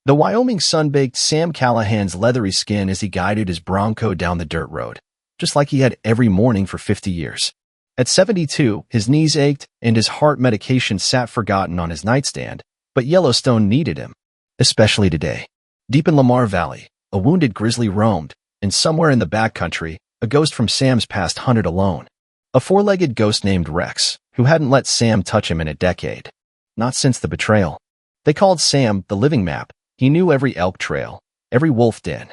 The Wyoming sun baked Sam Callahan's leathery skin as he guided his Bronco down the dirt road, just like he had every morning for 50 years. At 72, his knees ached and his heart medication sat forgotten on his nightstand, but Yellowstone needed him, especially today. Deep in Lamar Valley, a wounded grizzly roamed, and somewhere in the backcountry, a ghost from Sam's past hunted alone. A four-legged ghost named Rex, who hadn't let Sam touch him in a decade. Not since the betrayal. They called Sam the living map. He knew every elk trail, every wolf den.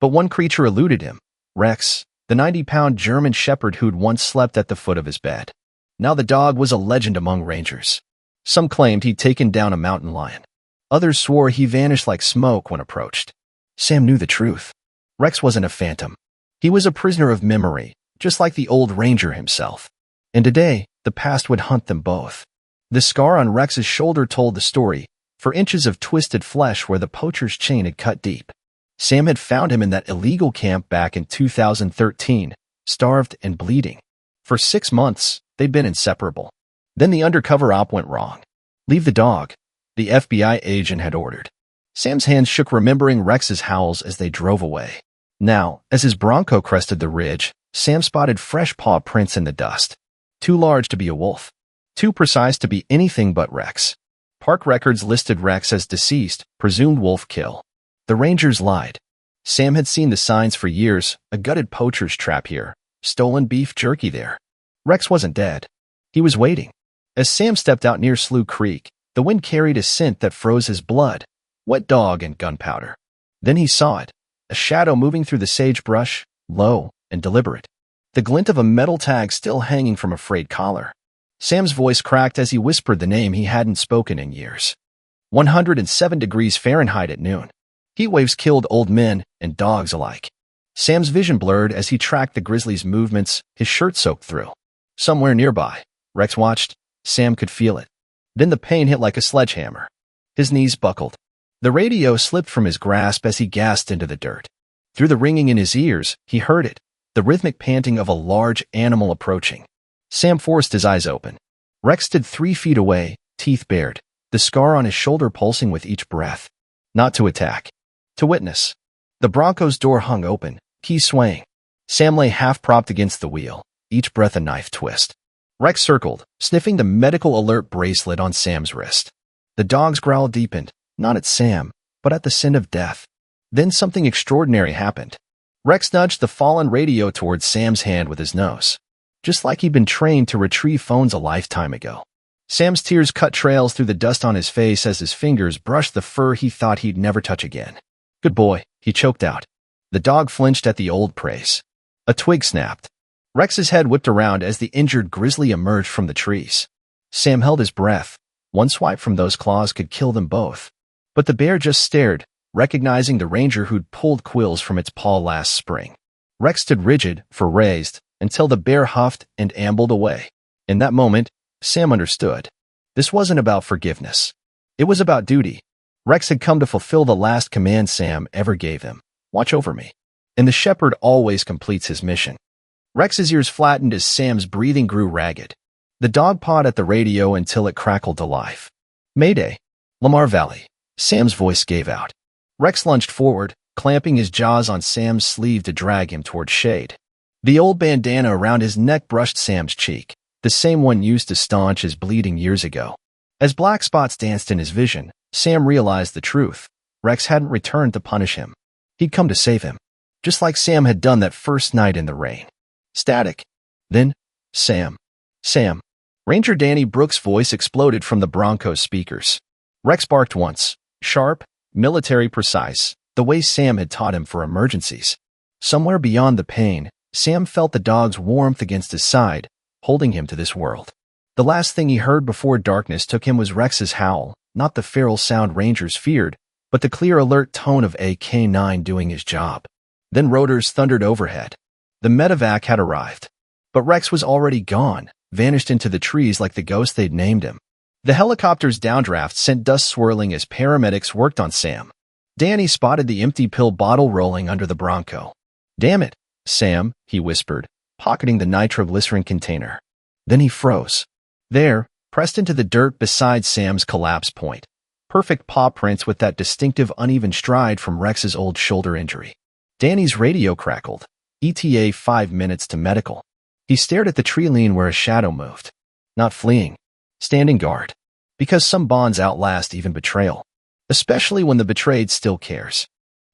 But one creature eluded him. Rex, the 90-pound German shepherd who'd once slept at the foot of his bed. Now the dog was a legend among rangers. Some claimed he'd taken down a mountain lion. Others swore he vanished like smoke when approached. Sam knew the truth. Rex wasn't a phantom. He was a prisoner of memory, just like the old ranger himself. And today, the past would hunt them both. The scar on Rex's shoulder told the story, for inches of twisted flesh where the poacher's chain had cut deep. Sam had found him in that illegal camp back in 2013, starved and bleeding. For 6 months, they'd been inseparable. Then the undercover op went wrong. Leave the dog, the FBI agent had ordered. Sam's hands shook remembering Rex's howls as they drove away. Now, as his Bronco crested the ridge, Sam spotted fresh paw prints in the dust. Too large to be a wolf. Too precise to be anything but Rex. Park records listed Rex as deceased, presumed wolf kill. The rangers lied. Sam had seen the signs for years, a gutted poacher's trap here, stolen beef jerky there. Rex wasn't dead. He was waiting. As Sam stepped out near Slough Creek, the wind carried a scent that froze his blood, wet dog and gunpowder. Then he saw it, a shadow moving through the sagebrush, low and deliberate. The glint of a metal tag still hanging from a frayed collar. Sam's voice cracked as he whispered the name he hadn't spoken in years. 107 degrees Fahrenheit at noon. Heat waves killed old men and dogs alike. Sam's vision blurred as he tracked the grizzly's movements, his shirt soaked through. Somewhere nearby, Rex watched. Sam could feel it. Then the pain hit like a sledgehammer. His knees buckled. The radio slipped from his grasp as he gasped into the dirt. Through the ringing in his ears, he heard it, the rhythmic panting of a large animal approaching. Sam forced his eyes open. Rex stood 3 feet away, teeth bared, the scar on his shoulder pulsing with each breath. Not to attack. To witness. The Bronco's door hung open, keys swaying. Sam lay half-propped against the wheel, each breath a knife twist. Rex circled, sniffing the medical alert bracelet on Sam's wrist. The dog's growl deepened, not at Sam, but at the scent of death. Then something extraordinary happened. Rex nudged the fallen radio towards Sam's hand with his nose. Just like he'd been trained to retrieve phones a lifetime ago. Sam's tears cut trails through the dust on his face as his fingers brushed the fur he thought he'd never touch again. Good boy, he choked out. The dog flinched at the old praise. A twig snapped. Rex's head whipped around as the injured grizzly emerged from the trees. Sam held his breath. One swipe from those claws could kill them both. But the bear just stared, recognizing the ranger who'd pulled quills from its paw last spring. Rex stood rigid, raised, until the bear huffed and ambled away. In that moment, Sam understood. This wasn't about forgiveness. It was about duty. Rex had come to fulfill the last command Sam ever gave him. Watch over me. And the shepherd always completes his mission. Rex's ears flattened as Sam's breathing grew ragged. The dog pawed at the radio until it crackled to life. Mayday. Lamar Valley. Sam's voice gave out. Rex lunged forward, clamping his jaws on Sam's sleeve to drag him toward shade. The old bandana around his neck brushed Sam's cheek, the same one used to staunch his bleeding years ago. As black spots danced in his vision, Sam realized the truth. Rex hadn't returned to punish him. He'd come to save him, just like Sam had done that first night in the rain. Static. Then, Sam. Sam. Ranger Danny Brooks' voice exploded from the Bronco's speakers. Rex barked once, sharp, military precise, the way Sam had taught him for emergencies. Somewhere beyond the pain, Sam felt the dog's warmth against his side, holding him to this world. The last thing he heard before darkness took him was Rex's howl, not the feral sound rangers feared, but the clear alert tone of a K9 doing his job. Then rotors thundered overhead. The medevac had arrived. But Rex was already gone, vanished into the trees like the ghost they'd named him. The helicopter's downdraft sent dust swirling as paramedics worked on Sam. Danny spotted the empty pill bottle rolling under the Bronco. Damn it, Sam, he whispered, pocketing the nitroglycerin container. Then he froze. There, pressed into the dirt beside Sam's collapse point. Perfect paw prints with that distinctive uneven stride from Rex's old shoulder injury. Danny's radio crackled. ETA 5 minutes to medical. He stared at the tree line where a shadow moved. Not fleeing. Standing guard. Because some bonds outlast even betrayal. Especially when the betrayed still cares.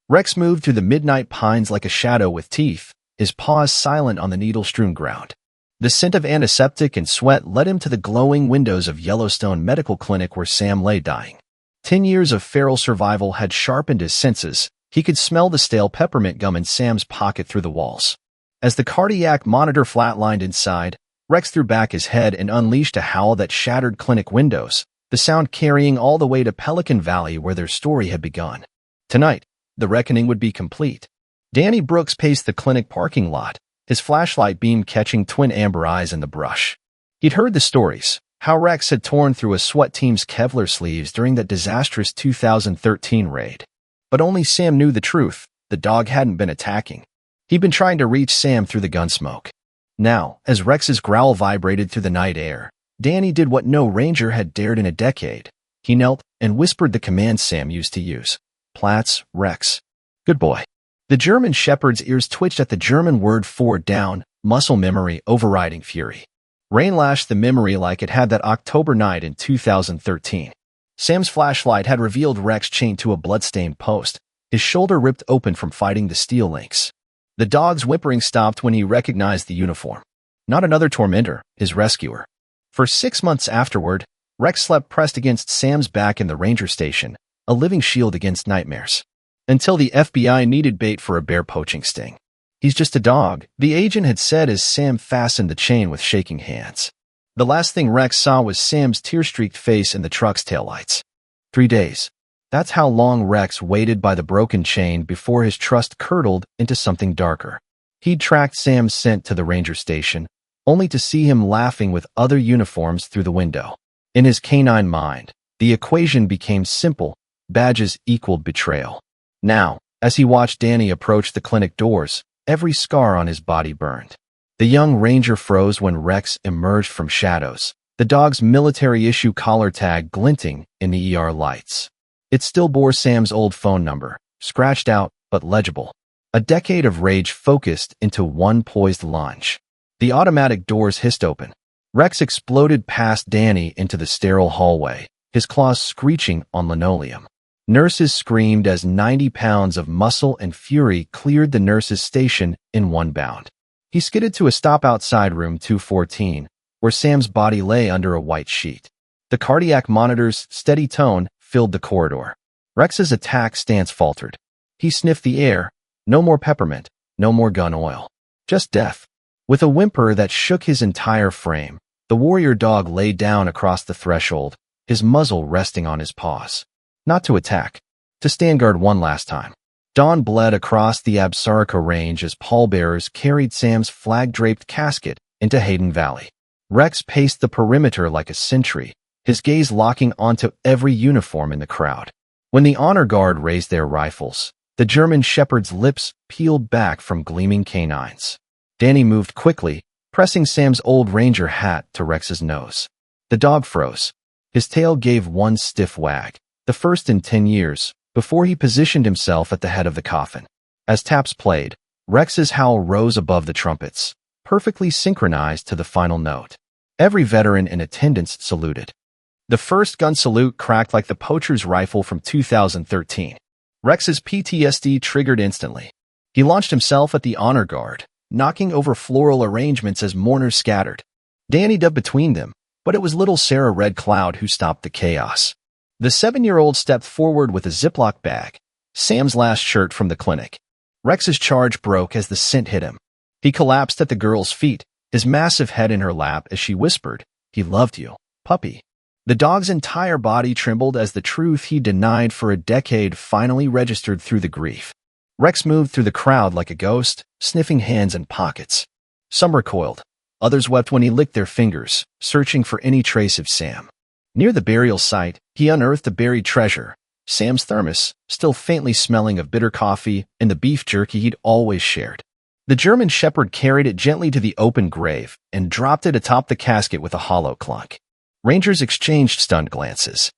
Rex moved through the midnight pines like a shadow with teeth, his paws silent on the needle-strewn ground. The scent of antiseptic and sweat led him to the glowing windows of Yellowstone Medical Clinic where Sam lay dying. 10 years of feral survival had sharpened his senses. He could smell the stale peppermint gum in Sam's pocket through the walls. As the cardiac monitor flatlined inside, Rex threw back his head and unleashed a howl that shattered clinic windows, the sound carrying all the way to Pelican Valley where their story had begun. Tonight, the reckoning would be complete. Danny Brooks paced the clinic parking lot, his flashlight beam catching twin amber eyes in the brush. He'd heard the stories, how Rex had torn through a SWAT team's Kevlar sleeves during that disastrous 2013 raid. But only Sam knew the truth. The dog hadn't been attacking. He'd been trying to reach Sam through the gunsmoke. Now, as Rex's growl vibrated through the night air, Danny did what no ranger had dared in a decade. He knelt and whispered the command Sam used to use. Platz, Rex. Good boy. The German shepherd's ears twitched at the German word for down, muscle memory overriding fury. Rain lashed the memory like it had that October night in 2013. Sam's flashlight had revealed Rex chained to a bloodstained post, his shoulder ripped open from fighting the steel links. The dog's whimpering stopped when he recognized the uniform. Not another tormentor, his rescuer. For 6 months afterward, Rex slept pressed against Sam's back in the ranger station, a living shield against nightmares. Until the FBI needed bait for a bear poaching sting. He's just a dog, the agent had said as Sam fastened the chain with shaking hands. The last thing Rex saw was Sam's tear-streaked face in the truck's taillights. 3 days. That's how long Rex waited by the broken chain before his trust curdled into something darker. He'd tracked Sam's scent to the ranger station, only to see him laughing with other uniforms through the window. In his canine mind, the equation became simple. Badges equaled betrayal. Now, as he watched Danny approach the clinic doors, every scar on his body burned. The young ranger froze when Rex emerged from shadows, the dog's military-issue collar tag glinting in the ER lights. It still bore Sam's old phone number, scratched out but legible. A decade of rage focused into one poised lunge. The automatic doors hissed open. Rex exploded past Danny into the sterile hallway, his claws screeching on linoleum. Nurses screamed as 90 pounds of muscle and fury cleared the nurse's station in one bound. He skidded to a stop outside room 214, where Sam's body lay under a white sheet. The cardiac monitor's steady tone filled the corridor. Rex's attack stance faltered. He sniffed the air. No more peppermint, no more gun oil. Just death. With a whimper that shook his entire frame, the warrior dog lay down across the threshold, his muzzle resting on his paws. Not to attack, to stand guard one last time. Dawn bled across the Absarica range as pallbearers carried Sam's flag-draped casket into Hayden Valley. Rex paced the perimeter like a sentry, his gaze locking onto every uniform in the crowd. When the honor guard raised their rifles, the German shepherd's lips peeled back from gleaming canines. Danny moved quickly, pressing Sam's old ranger hat to Rex's nose. The dog froze. His tail gave one stiff wag, the first in 10 years, before he positioned himself at the head of the coffin. As taps played, Rex's howl rose above the trumpets, perfectly synchronized to the final note. Every veteran in attendance saluted. The first gun salute cracked like the poacher's rifle from 2013. Rex's PTSD triggered instantly. He launched himself at the honor guard, knocking over floral arrangements as mourners scattered. Danny dubbed between them, but it was little Sarah Red Cloud who stopped the chaos. The 7-year-old stepped forward with a Ziploc bag, Sam's last shirt from the clinic. Rex's charge broke as the scent hit him. He collapsed at the girl's feet, his massive head in her lap as she whispered, "He loved you, puppy." The dog's entire body trembled as the truth he denied for a decade finally registered through the grief. Rex moved through the crowd like a ghost, sniffing hands and pockets. Some recoiled. Others wept when he licked their fingers, searching for any trace of Sam. Near the burial site, he unearthed a buried treasure, Sam's thermos, still faintly smelling of bitter coffee and the beef jerky he'd always shared. The German shepherd carried it gently to the open grave and dropped it atop the casket with a hollow clunk. Rangers exchanged stunned glances.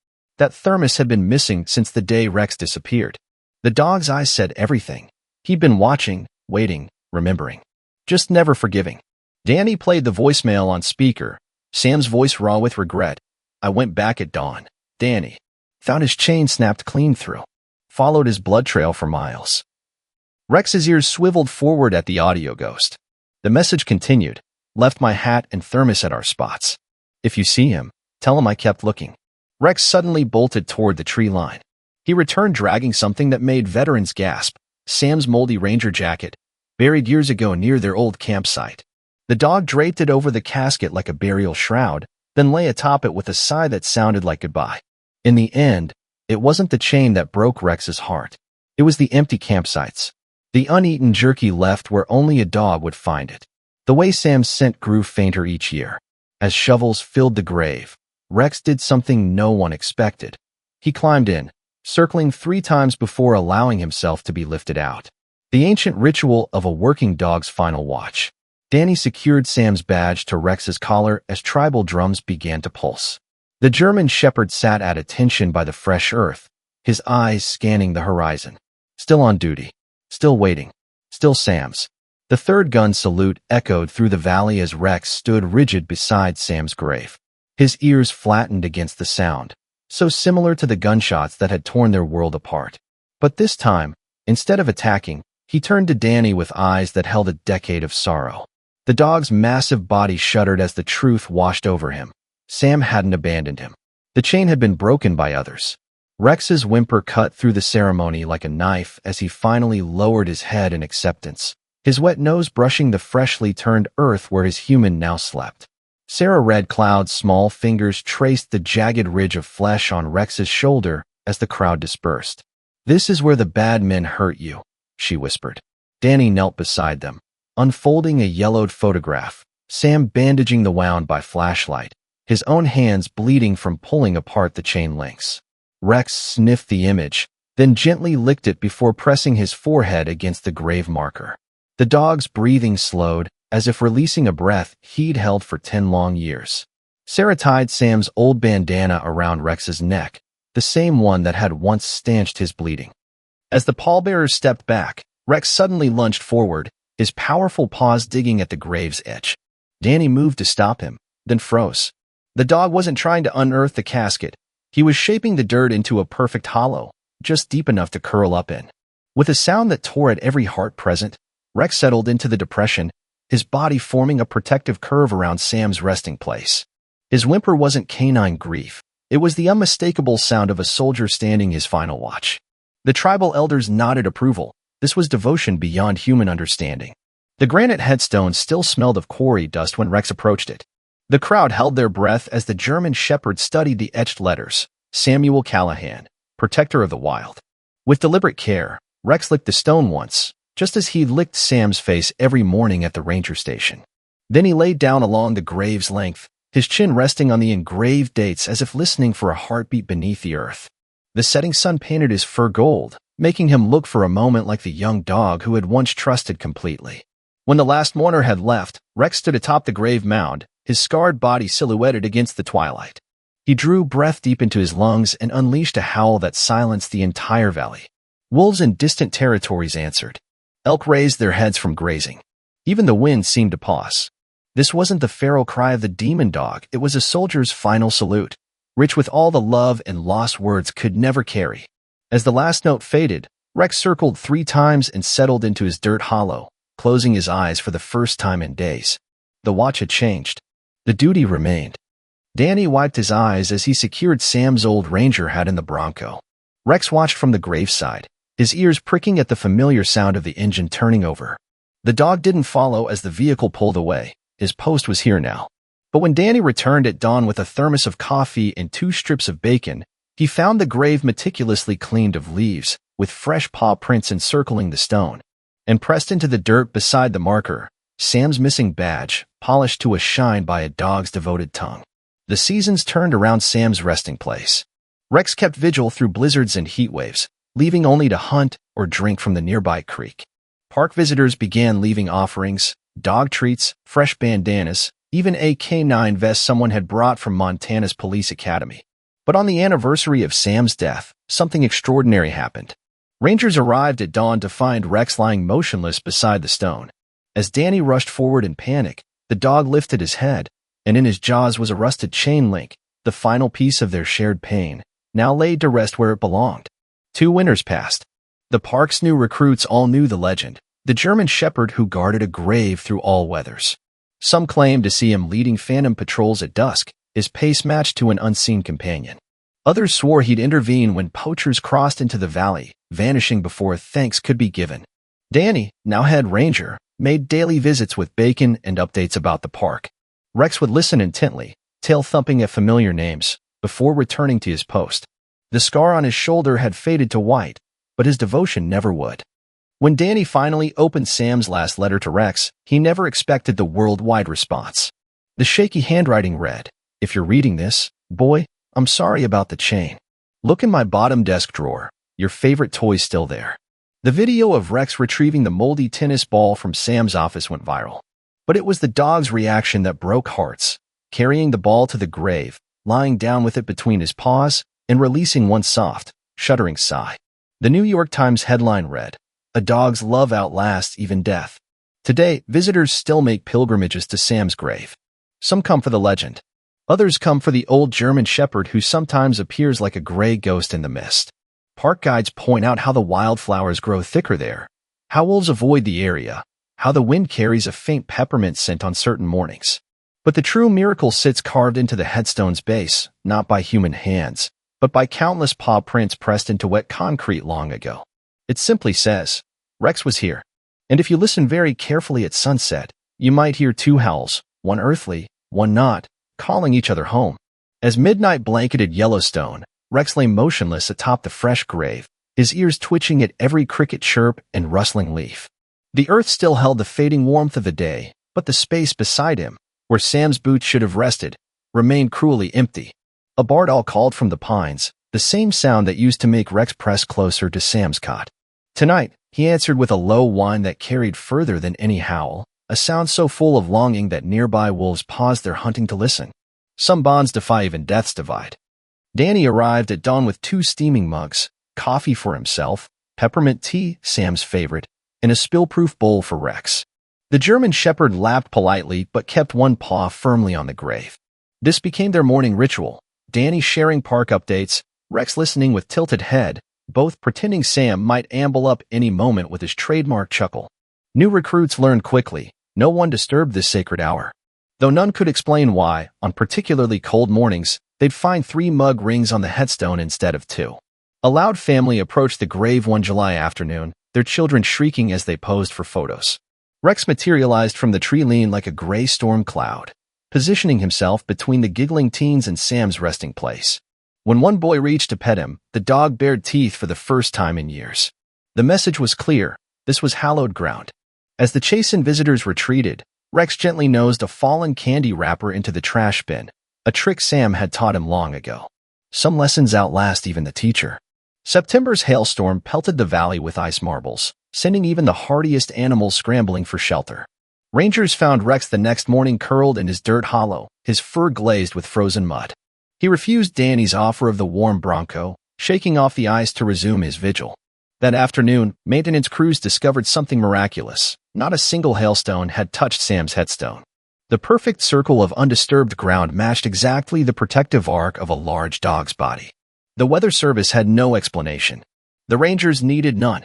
That thermos had been missing since the day Rex disappeared. The dog's eyes said everything. He'd been watching, waiting, remembering. Just never forgiving. Danny played the voicemail on speaker, Sam's voice raw with regret. I went back at dawn. Danny. Found his chain snapped clean through. Followed his blood trail for miles. Rex's ears swiveled forward at the audio ghost. The message continued. Left my hat and thermos at our spots. If you see him, tell him I kept looking. Rex suddenly bolted toward the tree line. He returned dragging something that made veterans gasp. Sam's moldy ranger jacket, buried years ago near their old campsite. The dog draped it over the casket like a burial shroud, then lay atop it with a sigh that sounded like goodbye. In the end, it wasn't the chain that broke Rex's heart. It was the empty campsites. The uneaten jerky left where only a dog would find it. The way Sam's scent grew fainter each year. As shovels filled the grave, Rex did something no one expected. He climbed in, circling 3 times before allowing himself to be lifted out. The ancient ritual of a working dog's final watch. Danny secured Sam's badge to Rex's collar as tribal drums began to pulse. The German shepherd sat at attention by the fresh earth, his eyes scanning the horizon. Still on duty. Still waiting. Still Sam's. The third gun salute echoed through the valley as Rex stood rigid beside Sam's grave. His ears flattened against the sound, so similar to the gunshots that had torn their world apart. But this time, instead of attacking, he turned to Danny with eyes that held a decade of sorrow. The dog's massive body shuddered as the truth washed over him. Sam hadn't abandoned him. The chain had been broken by others. Rex's whimper cut through the ceremony like a knife as he finally lowered his head in acceptance, his wet nose brushing the freshly turned earth where his human now slept. Sarah Red Cloud's small fingers traced the jagged ridge of flesh on Rex's shoulder as the crowd dispersed. This is where the bad men hurt you, she whispered. Danny knelt beside them, unfolding a yellowed photograph, Sam bandaging the wound by flashlight, his own hands bleeding from pulling apart the chain links. Rex sniffed the image, then gently licked it before pressing his forehead against the grave marker. The dog's breathing slowed, as if releasing a breath he'd held for 10 long years. Sarah tied Sam's old bandana around Rex's neck, the same one that had once stanched his bleeding. As the pallbearers stepped back, Rex suddenly lunged forward, his powerful paws digging at the grave's edge. Danny moved to stop him, then froze. The dog wasn't trying to unearth the casket. He was shaping the dirt into a perfect hollow, just deep enough to curl up in. With a sound that tore at every heart present, Rex settled into the depression, his body forming a protective curve around Sam's resting place. His whimper wasn't canine grief. It was the unmistakable sound of a soldier standing his final watch. The tribal elders nodded approval. This was devotion beyond human understanding. The granite headstone still smelled of quarry dust when Rex approached it. The crowd held their breath as the German shepherd studied the etched letters. Samuel Callahan, protector of the wild. With deliberate care, Rex licked the stone once, just as he licked Sam's face every morning at the ranger station. Then he laid down along the grave's length, his chin resting on the engraved dates as if listening for a heartbeat beneath the earth. The setting sun painted his fur gold, making him look for a moment like the young dog who had once trusted completely. When the last mourner had left, Rex stood atop the grave mound, his scarred body silhouetted against the twilight. He drew breath deep into his lungs and unleashed a howl that silenced the entire valley. Wolves in distant territories answered. Elk raised their heads from grazing. Even the wind seemed to pause. This wasn't the feral cry of the demon dog, it was a soldier's final salute, rich with all the love and lost words could never carry. As the last note faded, Rex circled 3 times and settled into his dirt hollow, closing his eyes for the first time in days. The watch had changed. The duty remained. Danny wiped his eyes as he secured Sam's old ranger hat in the Bronco. Rex watched from the graveside, his ears pricking at the familiar sound of the engine turning over. The dog didn't follow as the vehicle pulled away. His post was here now. But when Danny returned at dawn with a thermos of coffee and 2 strips of bacon, he found the grave meticulously cleaned of leaves, with fresh paw prints encircling the stone. And pressed into the dirt beside the marker, Sam's missing badge, polished to a shine by a dog's devoted tongue. The seasons turned around Sam's resting place. Rex kept vigil through blizzards and heat waves, leaving only to hunt or drink from the nearby creek. Park visitors began leaving offerings, dog treats, fresh bandanas, even a canine vest someone had brought from Montana's police academy. But on the anniversary of Sam's death, something extraordinary happened. Rangers arrived at dawn to find Rex lying motionless beside the stone. As Danny rushed forward in panic, the dog lifted his head, and in his jaws was a rusted chain link, the final piece of their shared pain, now laid to rest where it belonged. 2 winters passed. The park's new recruits all knew the legend, the German shepherd who guarded a grave through all weathers. Some claimed to see him leading phantom patrols at dusk, his pace matched to an unseen companion. Others swore he'd intervene when poachers crossed into the valley, vanishing before thanks could be given. Danny, now head ranger, made daily visits with bacon and updates about the park. Rex would listen intently, tail thumping at familiar names, before returning to his post. The scar on his shoulder had faded to white, but his devotion never would. When Danny finally opened Sam's last letter to Rex, he never expected the worldwide response. The shaky handwriting read, "If you're reading this, boy, I'm sorry about the chain. Look in my bottom desk drawer, your favorite toy's still there." The video of Rex retrieving the moldy tennis ball from Sam's office went viral. But it was the dog's reaction that broke hearts, carrying the ball to the grave, lying down with it between his paws, and releasing one soft, shuddering sigh. The New York Times headline read, "A dog's love outlasts even death." Today, visitors still make pilgrimages to Sam's grave. Some come for the legend. Others come for the old German shepherd who sometimes appears like a gray ghost in the mist. Park guides point out how the wildflowers grow thicker there, how wolves avoid the area, how the wind carries a faint peppermint scent on certain mornings. But the true miracle sits carved into the headstone's base, not by human hands, but by countless paw prints pressed into wet concrete long ago. It simply says, "Rex was here." And if you listen very carefully at sunset, you might hear 2 howls, one earthly, one not, calling each other home. As midnight blanketed Yellowstone, Rex lay motionless atop the fresh grave, his ears twitching at every cricket chirp and rustling leaf. The earth still held the fading warmth of the day, but the space beside him, where Sam's boots should have rested, remained cruelly empty. A bard all called from the pines, the same sound that used to make Rex press closer to Sam's cot. Tonight, he answered with a low whine that carried further than any howl, a sound so full of longing that nearby wolves paused their hunting to listen. Some bonds defy even death's divide. Danny arrived at dawn with 2 steaming mugs, coffee for himself, peppermint tea, Sam's favorite, and a spill-proof bowl for Rex. The German shepherd lapped politely but kept one paw firmly on the grave. This became their morning ritual, Danny sharing park updates, Rex listening with tilted head, both pretending Sam might amble up any moment with his trademark chuckle. New recruits learned quickly, no one disturbed this sacred hour. Though none could explain why, on particularly cold mornings, they'd find 3 mug rings on the headstone instead of 2. A loud family approached the grave one July afternoon, their children shrieking as they posed for photos. Rex materialized from the tree lean like a gray storm cloud, positioning himself between the giggling teens and Sam's resting place. When one boy reached to pet him, the dog bared teeth for the first time in years. The message was clear, this was hallowed ground. As the chastened visitors retreated, Rex gently nosed a fallen candy wrapper into the trash bin, a trick Sam had taught him long ago. Some lessons outlast even the teacher. September's hailstorm pelted the valley with ice marbles, sending even the hardiest animals scrambling for shelter. Rangers found Rex the next morning curled in his dirt hollow, his fur glazed with frozen mud. He refused Danny's offer of the warm Bronco, shaking off the ice to resume his vigil. That afternoon, maintenance crews discovered something miraculous. Not a single hailstone had touched Sam's headstone. The perfect circle of undisturbed ground matched exactly the protective arc of a large dog's body. The Weather Service had no explanation. The Rangers needed none.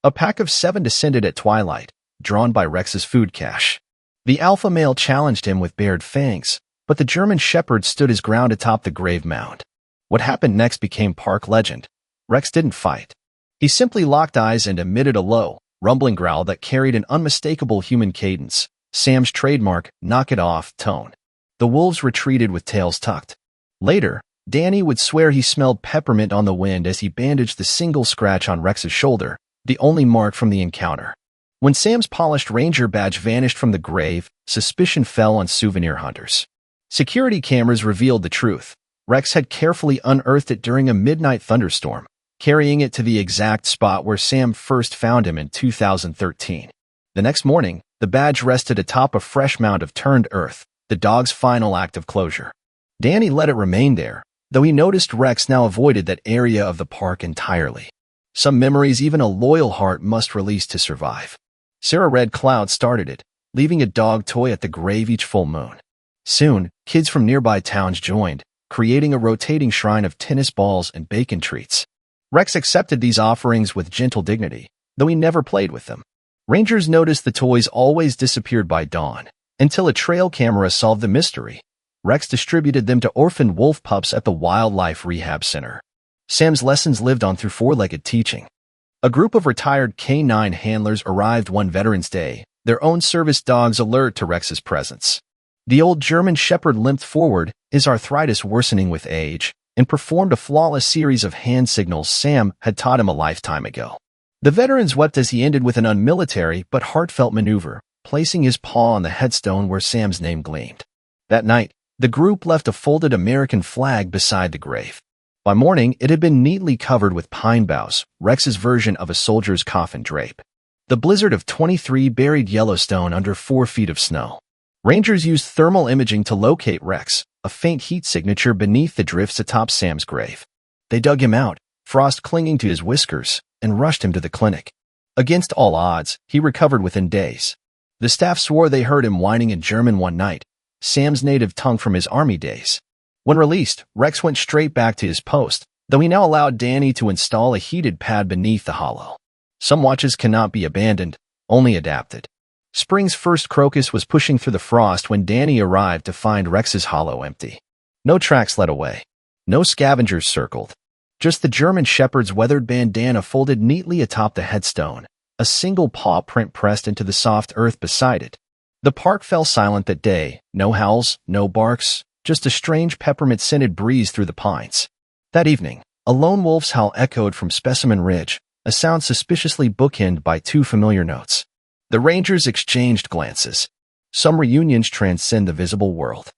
A pack of 7 descended at twilight, drawn by Rex's food cache. The alpha male challenged him with bared fangs, but the German shepherd stood his ground atop the grave mound. What happened next became park legend. Rex didn't fight. He simply locked eyes and emitted a low, rumbling growl that carried an unmistakable human cadence, Sam's trademark knock it off tone. The wolves retreated with tails tucked. Later, Danny would swear he smelled peppermint on the wind as he bandaged the single scratch on Rex's shoulder, the only mark from the encounter. When Sam's polished ranger badge vanished from the grave, suspicion fell on souvenir hunters. Security cameras revealed the truth. Rex had carefully unearthed it during a midnight thunderstorm, carrying it to the exact spot where Sam first found him in 2013. The next morning, the badge rested atop a fresh mound of turned earth, the dog's final act of closure. Danny let it remain there, though he noticed Rex now avoided that area of the park entirely. Some memories even a loyal heart must release to survive. Sarah Red Cloud started it, leaving a dog toy at the grave each full moon. Soon, kids from nearby towns joined, creating a rotating shrine of tennis balls and bacon treats. Rex accepted these offerings with gentle dignity, though he never played with them. Rangers noticed the toys always disappeared by dawn, until a trail camera solved the mystery. Rex distributed them to orphaned wolf pups at the Wildlife Rehab Center. Sam's lessons lived on through four-legged teaching. A group of retired canine handlers arrived one Veterans Day, their own service dogs alert to Rex's presence. The old German Shepherd limped forward, his arthritis worsening with age, and performed a flawless series of hand signals Sam had taught him a lifetime ago. The veterans wept as he ended with an unmilitary but heartfelt maneuver, placing his paw on the headstone where Sam's name gleamed. That night, the group left a folded American flag beside the grave. By morning, it had been neatly covered with pine boughs, Rex's version of a soldier's coffin drape. The blizzard of 23 buried Yellowstone under 4 feet of snow. Rangers used thermal imaging to locate Rex, a faint heat signature beneath the drifts atop Sam's grave. They dug him out, frost clinging to his whiskers, and rushed him to the clinic. Against all odds, he recovered within days. The staff swore they heard him whining in German one night, Sam's native tongue from his army days. When released, Rex went straight back to his post, though he now allowed Danny to install a heated pad beneath the hollow. Some watches cannot be abandoned, only adapted. Spring's first crocus was pushing through the frost when Danny arrived to find Rex's hollow empty. No tracks led away. No scavengers circled. Just the German Shepherd's weathered bandana folded neatly atop the headstone, a single paw print pressed into the soft earth beside it. The park fell silent that day, no howls, no barks, just a strange peppermint-scented breeze through the pines. That evening, a lone wolf's howl echoed from Specimen Ridge, a sound suspiciously bookended by 2 familiar notes. The Rangers exchanged glances. Some reunions transcend the visible world.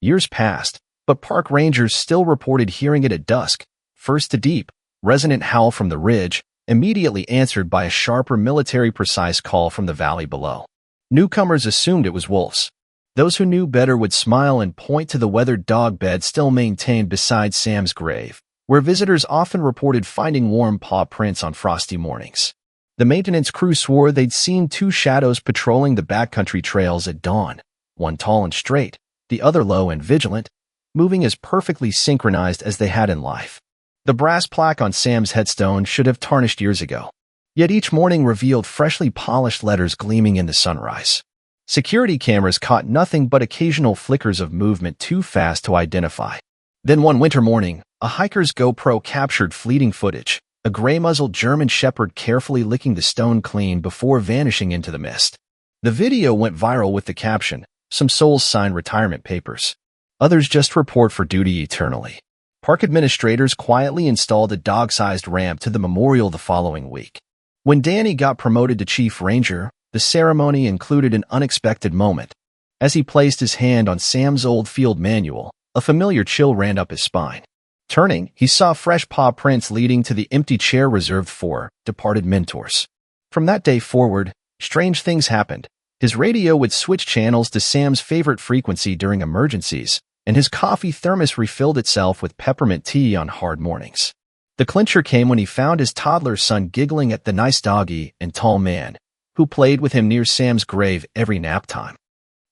Years passed, but park rangers still reported hearing it at dusk, first a deep, resonant howl from the ridge, immediately answered by a sharper military-precise call from the valley below. Newcomers assumed it was wolves. Those who knew better would smile and point to the weathered dog bed still maintained beside Sam's grave, where visitors often reported finding warm paw prints on frosty mornings. The maintenance crew swore they'd seen 2 shadows patrolling the backcountry trails at dawn, one tall and straight, the other low and vigilant, moving as perfectly synchronized as they had in life. The brass plaque on Sam's headstone should have tarnished years ago, yet each morning revealed freshly polished letters gleaming in the sunrise. Security cameras caught nothing but occasional flickers of movement too fast to identify. Then one winter morning, a hiker's GoPro captured fleeting footage, a gray-muzzled German Shepherd carefully licking the stone clean before vanishing into the mist. The video went viral with the caption, "Some souls signed retirement papers. Others just report for duty eternally." Park administrators quietly installed a dog-sized ramp to the memorial the following week. When Danny got promoted to Chief Ranger, the ceremony included an unexpected moment. As he placed his hand on Sam's old field manual, a familiar chill ran up his spine. Turning, he saw fresh paw prints leading to the empty chair reserved for departed mentors. From that day forward, strange things happened. His radio would switch channels to Sam's favorite frequency during emergencies, and his coffee thermos refilled itself with peppermint tea on hard mornings. The clincher came when he found his toddler son giggling at the nice doggy and tall man, who played with him near Sam's grave every nap time.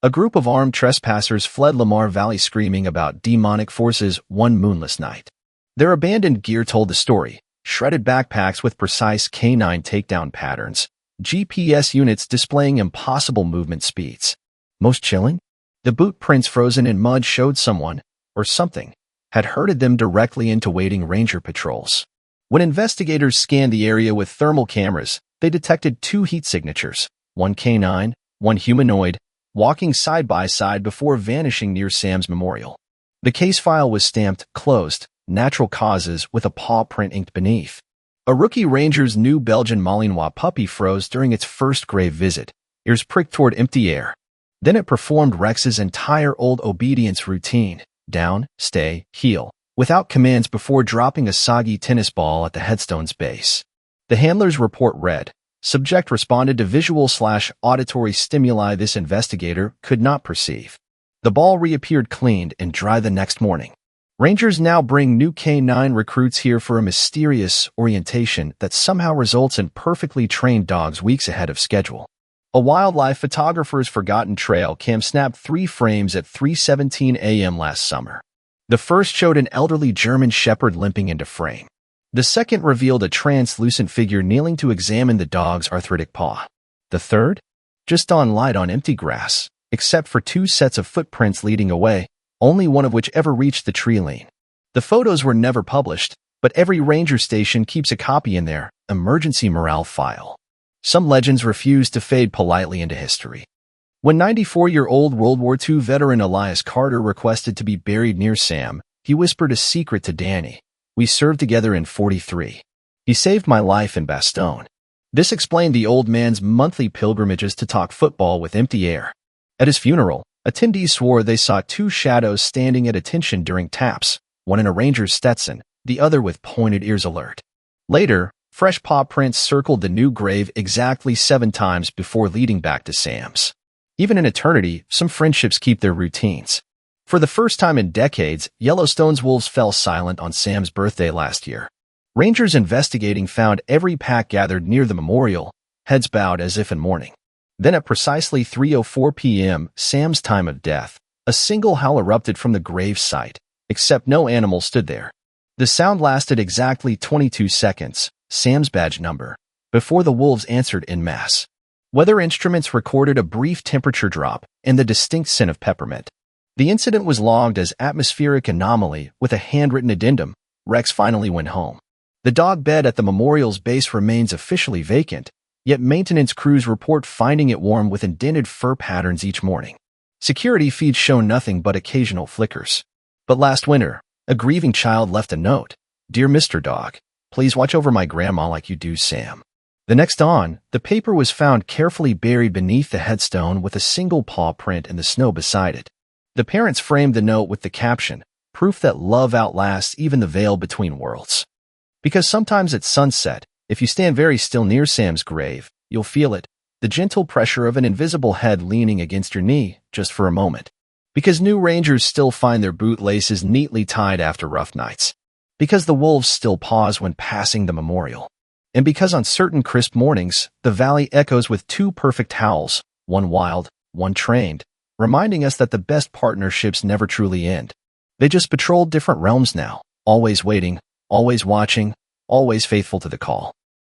A group of armed trespassers fled Lamar Valley screaming about demonic forces one moonless night. Their abandoned gear told the story, shredded backpacks with precise canine takedown patterns, GPS units displaying impossible movement speeds. Most chilling? The boot prints frozen in mud showed someone, or something, had herded them directly into waiting ranger patrols. When investigators scanned the area with thermal cameras, they detected 2 heat signatures, one canine, one humanoid, walking side by side before vanishing near Sam's memorial. The case file was stamped closed, natural causes with a paw print inked beneath. A rookie ranger's new Belgian Malinois puppy froze during its first grave visit, ears pricked toward empty air. Then it performed Rex's entire old obedience routine, down, stay, heel, without commands before dropping a soggy tennis ball at the headstone's base. The handler's report read, "Subject responded to visual/auditory stimuli this investigator could not perceive." The ball reappeared cleaned and dry the next morning. Rangers now bring new K-9 recruits here for a mysterious orientation that somehow results in perfectly trained dogs weeks ahead of schedule. A wildlife photographer's forgotten trail cam snapped 3 frames at 3:17 a.m. last summer. The first showed an elderly German shepherd limping into frame. The second revealed a translucent figure kneeling to examine the dog's arthritic paw. The third? Just on light on empty grass, except for 2 sets of footprints leading away, only one of which ever reached the tree line. The photos were never published, but every ranger station keeps a copy in their emergency morale file. Some legends refuse to fade politely into history. When 94-year-old World War II veteran Elias Carter requested to be buried near Sam, he whispered a secret to Danny. "We served together in 43. He saved my life in Bastogne." This explained the old man's monthly pilgrimages to talk football with empty air. At his funeral, attendees swore they saw 2 shadows standing at attention during taps, one in a ranger's Stetson, the other with pointed ears alert. Later, fresh paw prints circled the new grave exactly 7 times before leading back to Sam's. Even in eternity, some friendships keep their routines. For the first time in decades, Yellowstone's wolves fell silent on Sam's birthday last year. Rangers investigating found every pack gathered near the memorial, heads bowed as if in mourning. Then at precisely 3:04 p.m., Sam's time of death, a single howl erupted from the grave site, except no animal stood there. The sound lasted exactly 22 seconds, Sam's badge number, before the wolves answered en masse. Weather instruments recorded a brief temperature drop and the distinct scent of peppermint. The incident was logged as atmospheric anomaly with a handwritten addendum. Rex finally went home. The dog bed at the memorial's base remains officially vacant, yet maintenance crews report finding it warm with indented fur patterns each morning. Security feeds show nothing but occasional flickers. But last winter, a grieving child left a note. "Dear Mr. Dog, please watch over my grandma like you do Sam." The next dawn, the paper was found carefully buried beneath the headstone with a single paw print in the snow beside it. The parents framed the note with the caption, "Proof that love outlasts even the veil between worlds." Because sometimes at sunset, if you stand very still near Sam's grave, you'll feel it, the gentle pressure of an invisible head leaning against your knee, just for a moment. Because new rangers still find their bootlaces neatly tied after rough nights. Because the wolves still pause when passing the memorial. And because on certain crisp mornings, the valley echoes with 2 perfect howls, one wild, one trained, reminding us that the best partnerships never truly end. They just patrol different realms now, always waiting, always watching, always faithful to the call.